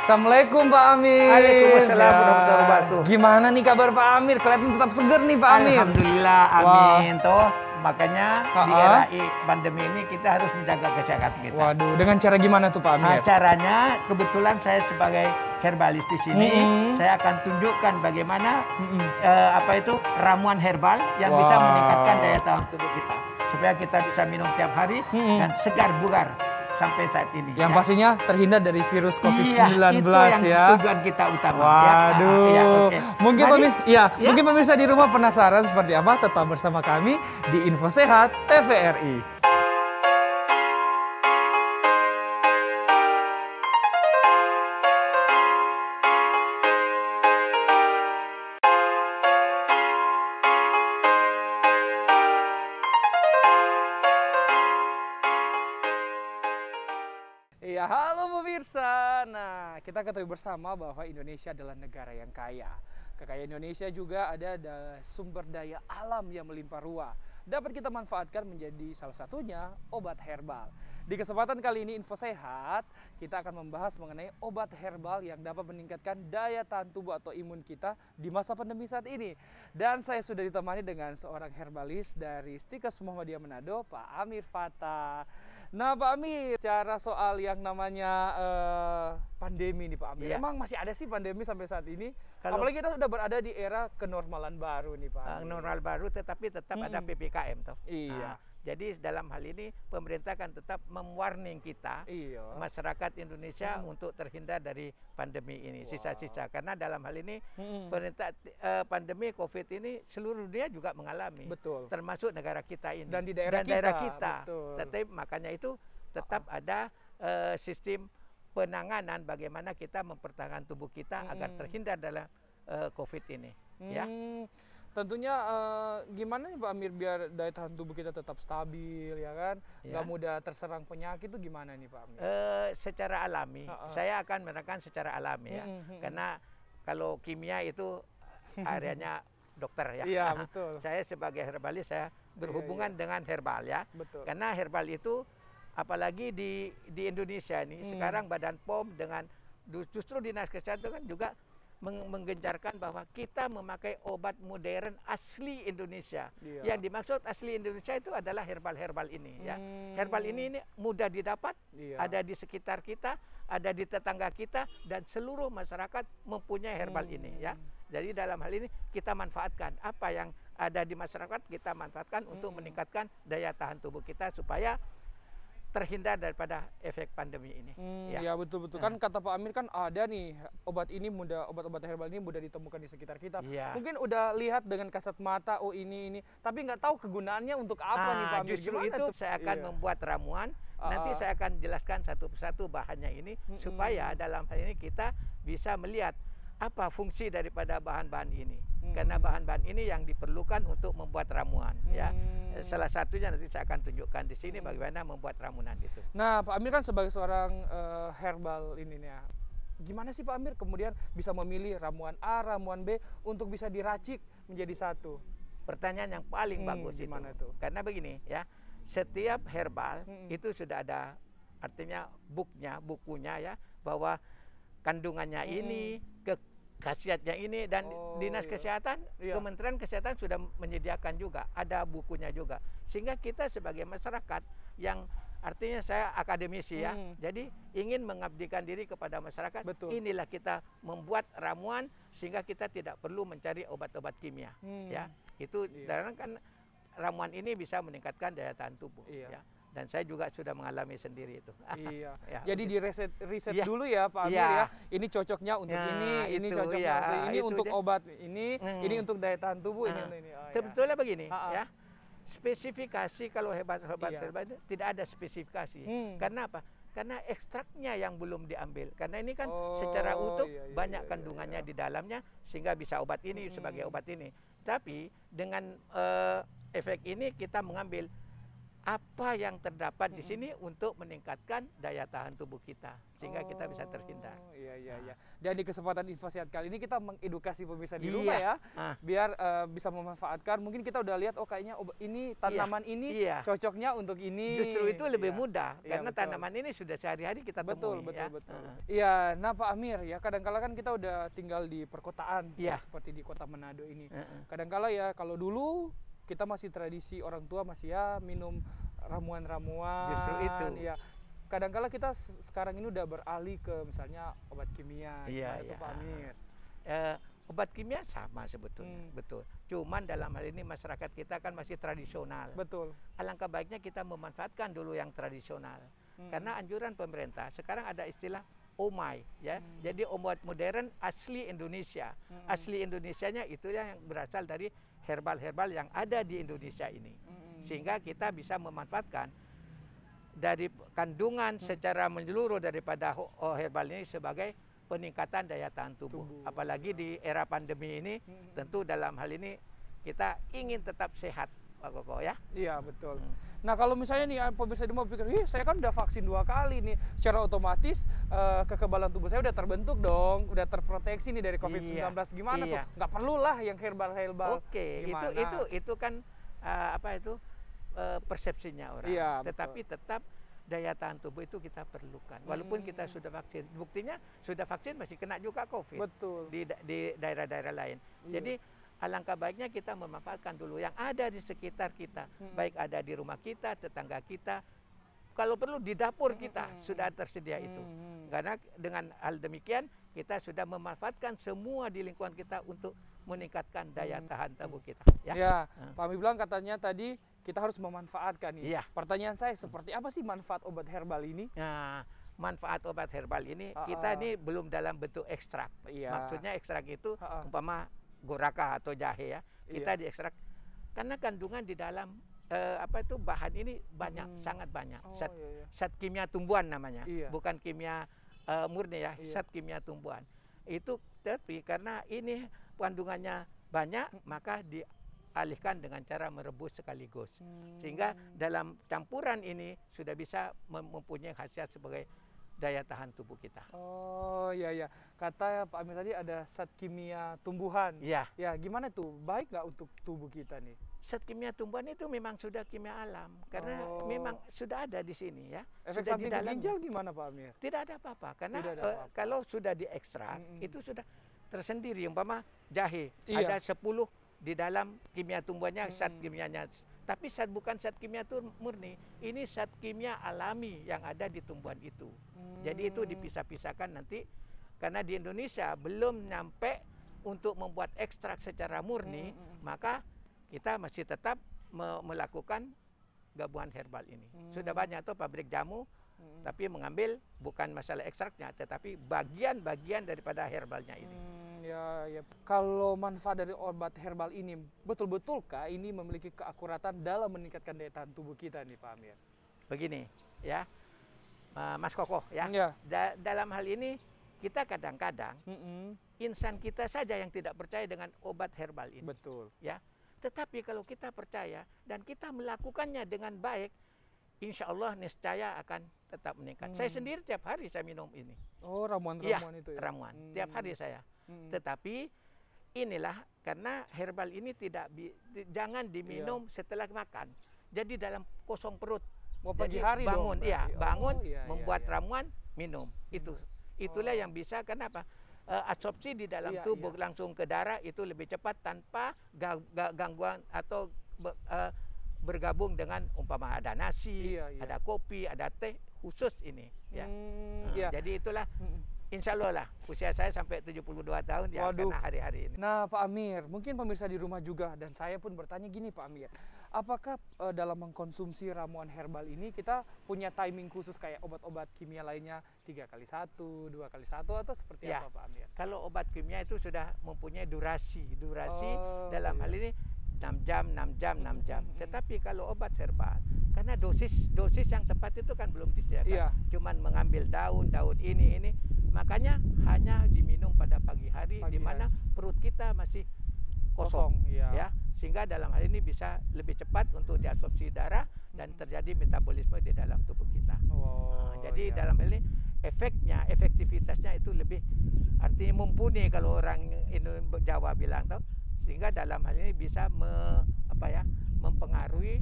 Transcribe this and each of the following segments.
Assalamualaikum Pak Amir. Waalaikumsalam warahmatullahi wabarakatuh. Gimana nih kabar Pak Amir? Kelihatan tetap seger nih Pak Amir. Alhamdulillah, amin. Toh, makanya di era pandemi ini kita harus menjaga kesehatan kita. Waduh, dengan cara gimana tuh Pak Amir? Caranya, kebetulan saya sebagai herbalis di sini, saya akan tunjukkan bagaimana ramuan herbal yang bisa meningkatkan daya tahan tubuh kita, supaya kita bisa minum tiap hari dan segar bugar sampai saat ini. Yang pastinya terhindar dari virus COVID-19 itu yang ya. tujuan kita utama. Waduh. Mungkin Mari, mungkin pemirsa di rumah penasaran seperti apa? Tetap bersama kami di Info Sehat TVRI. Ya, halo pemirsa. Nah, kita ketahui bersama bahwa Indonesia adalah negara yang kaya. Kekayaan Indonesia juga ada sumber daya alam yang melimpah ruah. Dapat kita manfaatkan menjadi salah satunya obat herbal. Di kesempatan kali ini Info Sehat, kita akan membahas mengenai obat herbal yang dapat meningkatkan daya tahan tubuh atau imun kita di masa pandemi saat ini. Dan saya sudah ditemani dengan seorang herbalis dari Stikes Muhammadiyah Manado, Pak Amir Fattah. Nah Pak Amir, cara soal yang namanya pandemi nih Pak Amir, emang masih ada sih pandemi sampai saat ini? Apalagi kita sudah berada di era kenormalan baru nih Pak Amir. Normal baru tetapi tetap ada PPKM toh. Iya. Jadi dalam hal ini pemerintah kan tetap mewarning kita, masyarakat Indonesia untuk terhindar dari pandemi ini, sisa-sisa. Karena dalam hal ini pemerintah pandemi COVID ini seluruh dunia juga mengalami, termasuk negara kita ini dan di daerah kita. Tetapi makanya itu tetap ada sistem penanganan bagaimana kita mempertahankan tubuh kita agar terhindar dalam COVID ini. Ya. Tentunya gimana nih Pak Amir biar daya tahan tubuh kita tetap stabil ya kan, nggak mudah terserang penyakit itu gimana nih Pak Amir? Secara alami, saya akan menerangkan secara alami ya, karena kalau kimia itu areanya dokter ya. Iya betul. Saya sebagai herbalis saya berhubungan dengan herbal ya, karena herbal itu apalagi di Indonesia nih sekarang Badan POM dengan justru Dinas Kesehatan kan juga menggencarkan bahwa kita memakai obat modern asli Indonesia. Yang dimaksud asli Indonesia itu adalah herbal-herbal ini ya. Herbal ini mudah didapat, ada di sekitar kita, ada di tetangga kita, dan seluruh masyarakat mempunyai herbal ini ya. Jadi dalam hal ini kita manfaatkan apa yang ada di masyarakat, kita manfaatkan untuk meningkatkan daya tahan tubuh kita supaya terhindar daripada efek pandemi ini. Ya betul-betul kan kata Pak Amir kan ada nih obat-obat herbal ini mudah ditemukan di sekitar kita. Mungkin udah lihat dengan kasat mata, oh ini, tapi nggak tahu kegunaannya untuk apa nih Pak Amir. Justru itu saya akan membuat ramuan. Nanti saya akan jelaskan satu persatu bahannya ini supaya dalam hal ini kita bisa melihat apa fungsi daripada bahan-bahan ini. Karena bahan-bahan ini yang diperlukan untuk membuat ramuan ya. Salah satunya nanti saya akan tunjukkan di sini bagaimana membuat ramuan itu. Nah, Pak Amir kan sebagai seorang herbal ini nih ya. Gimana sih Pak Amir kemudian bisa memilih ramuan A, ramuan B untuk bisa diracik menjadi satu? Pertanyaan yang paling bagus itu. Karena begini ya, setiap herbal itu sudah ada artinya bukunya ya, bahwa kandungannya ini, khasiatnya ini, dan Dinas Kesehatan, Kementerian Kesehatan sudah menyediakan juga, ada bukunya juga. Sehingga kita sebagai masyarakat yang artinya saya akademisi ya, jadi ingin mengabdikan diri kepada masyarakat, inilah kita membuat ramuan sehingga kita tidak perlu mencari obat-obat kimia. Ya, itu karena kan ramuan ini bisa meningkatkan daya tahan tubuh. Ya. Dan saya juga sudah mengalami sendiri itu. Jadi di riset dulu ya Pak Amir ya. Ini cocoknya untuk ini cocoknya untuk ini, untuk obat ini untuk daya tahan tubuh ini. Sebetulnya begini ya. Spesifikasi kalau herbal itu tidak ada spesifikasi. Karena apa? Karena ekstraknya yang belum diambil. Karena ini kan secara utuh banyak kandungannya di dalamnya sehingga bisa obat ini sebagai obat ini. Tapi dengan efek ini kita mengambil apa yang terdapat di sini untuk meningkatkan daya tahan tubuh kita sehingga kita bisa terhindar. Iya. Dan di kesempatan Info Sehat kali ini kita mengedukasi pemirsa di rumah ya, biar bisa memanfaatkan. Mungkin kita udah lihat, oh kayaknya ini tanaman ini cocoknya untuk ini. Justru itu lebih mudah karena tanaman ini sudah sehari-hari kita temui. Betul. Iya, nah Pak Amir ya, kadang-kala kan kita udah tinggal di perkotaan seperti di Kota Manado ini. Kadang-kala ya kalau dulu kita masih tradisi orang tua masih ya minum ramuan-ramuan. Justru itu. Ya, kadang-kala kita sekarang ini udah beralih ke misalnya obat kimia. Itu Pak Amir. Obat kimia sama sebetulnya, betul. Cuman dalam hal ini masyarakat kita kan masih tradisional. Betul. Alangkah baiknya kita memanfaatkan dulu yang tradisional. Karena anjuran pemerintah sekarang ada istilah OMAI ya. Jadi obat modern asli Indonesia. Asli Indonesianya itu yang berasal dari herbal-herbal yang ada di Indonesia ini. Sehingga kita bisa memanfaatkan dari kandungan secara menyeluruh daripada herbal ini sebagai peningkatan daya tahan tubuh. Apalagi di era pandemi ini, tentu dalam hal ini kita ingin tetap sehat, Pak Koko ya. Iya, betul. Nah, kalau misalnya nih pemirsa di rumah pikir, saya kan udah vaksin 2 kali nih, secara otomatis kekebalan tubuh saya udah terbentuk dong, udah terproteksi nih dari COVID-19. Gimana tuh? Nggak perlulah yang herbal-herbal. Oke, itu kan persepsinya orang. Tetapi tetap daya tahan tubuh itu kita perlukan. Walaupun kita sudah vaksin, buktinya sudah vaksin masih kena juga COVID. Betul. Di daerah-daerah lain. Jadi alangkah baiknya kita memanfaatkan dulu yang ada di sekitar kita, baik ada di rumah kita, tetangga kita, kalau perlu di dapur kita sudah tersedia itu. Karena dengan hal demikian kita sudah memanfaatkan semua di lingkungan kita untuk meningkatkan daya tahan tubuh kita. Ya, Pak Amir bilang katanya tadi kita harus memanfaatkan ini. Pertanyaan saya, seperti apa sih manfaat obat herbal ini? Nah, manfaat obat herbal ini kita ini belum dalam bentuk ekstrak. Maksudnya ekstrak itu umpama goraka atau jahe ya, kita diekstrak karena kandungan di dalam bahan ini banyak, sangat banyak. Zat kimia tumbuhan namanya, bukan kimia murni ya, zat kimia tumbuhan. Itu tapi karena ini kandungannya banyak, maka dialihkan dengan cara merebus sekaligus, sehingga dalam campuran ini sudah bisa mempunyai khasiat sebagai daya tahan tubuh kita. Oh iya. Kata Pak Amir tadi ada zat kimia tumbuhan. Ya, gimana tuh? Baik nggak untuk tubuh kita nih? Zat kimia tumbuhan itu memang sudah kimia alam, karena memang sudah ada di sini ya. Efek samping ke ginjal gimana Pak Amir? Tidak ada apa-apa, karena kalau sudah diekstrak itu sudah tersendiri. Umpama jahe ada 10 di dalam kimia tumbuhannya, zat kimianya. Tapi bukan zat kimia itu murni, ini zat kimia alami yang ada di tumbuhan itu. Jadi itu dipisah-pisahkan nanti, karena di Indonesia belum nyampe untuk membuat ekstrak secara murni, maka kita masih tetap melakukan gabungan herbal ini. Sudah banyak tuh pabrik jamu, tapi mengambil bukan masalah ekstraknya, tetapi bagian-bagian daripada herbalnya ini. Ya. Kalau manfaat dari obat herbal ini, betul-betulkah ini memiliki keakuratan dalam meningkatkan daya tahan tubuh kita nih Pak Amir? Begini ya, Mas Koko ya. Dalam hal ini kita kadang-kadang insan kita saja yang tidak percaya dengan obat herbal ini. Betul. Ya. Tetapi kalau kita percaya dan kita melakukannya dengan baik, insya Allah niscaya akan tetap meningkat. Saya sendiri tiap hari saya minum ini. Oh, ramuan-ramuan itu ya? Ramuan. Tiap hari saya. Tetapi inilah karena herbal ini jangan diminum setelah makan. Jadi dalam kosong perut. Pagi hari bangun, dong, bangun, membuat ramuan, minum. Itulah yang bisa. Kenapa? Absorpsi di dalam tubuh langsung ke darah itu lebih cepat tanpa gangguan atau bergabung dengan umpama ada nasi, ada kopi, ada teh khusus ini. Jadi itulah insya Allah lah usia saya sampai 72 tahun ya karena hari-hari ini. Nah Pak Amir, mungkin pemirsa di rumah juga dan saya pun bertanya gini Pak Amir, apakah dalam mengkonsumsi ramuan herbal ini kita punya timing khusus kayak obat-obat kimia lainnya 3x1, 2x1 atau seperti apa Pak Amir? Kalau obat kimia itu sudah mempunyai durasi dalam hal ini 6 jam. Tetapi kalau obat herbal, karena dosis yang tepat itu kan belum disediakan. Cuman mengambil daun ini, makanya hanya diminum pada pagi hari, di mana perut kita masih kosong, iya. ya, sehingga dalam hal ini bisa lebih cepat untuk diabsorpsi darah dan terjadi metabolisme di dalam tubuh kita. Jadi dalam hal ini efektivitasnya itu lebih, artinya mumpuni kalau orang Jawa bilang tuh, sehingga dalam hal ini bisa mempengaruhi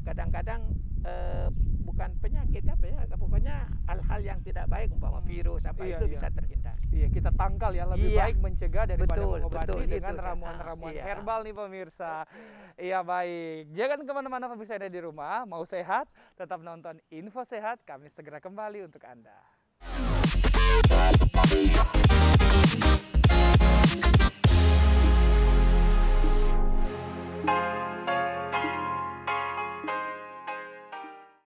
kadang-kadang bukan penyakit pokoknya hal-hal yang tidak baik, umpama virus itu bisa terhindar. Iya, kita tangkal ya, lebih baik mencegah daripada mengobati dengan itu. ramuan-ramuan herbal nih pemirsa. Iya baik, jangan kemana-mana pemirsa yang ada di rumah, mau sehat tetap nonton Info Sehat, kami segera kembali untuk Anda.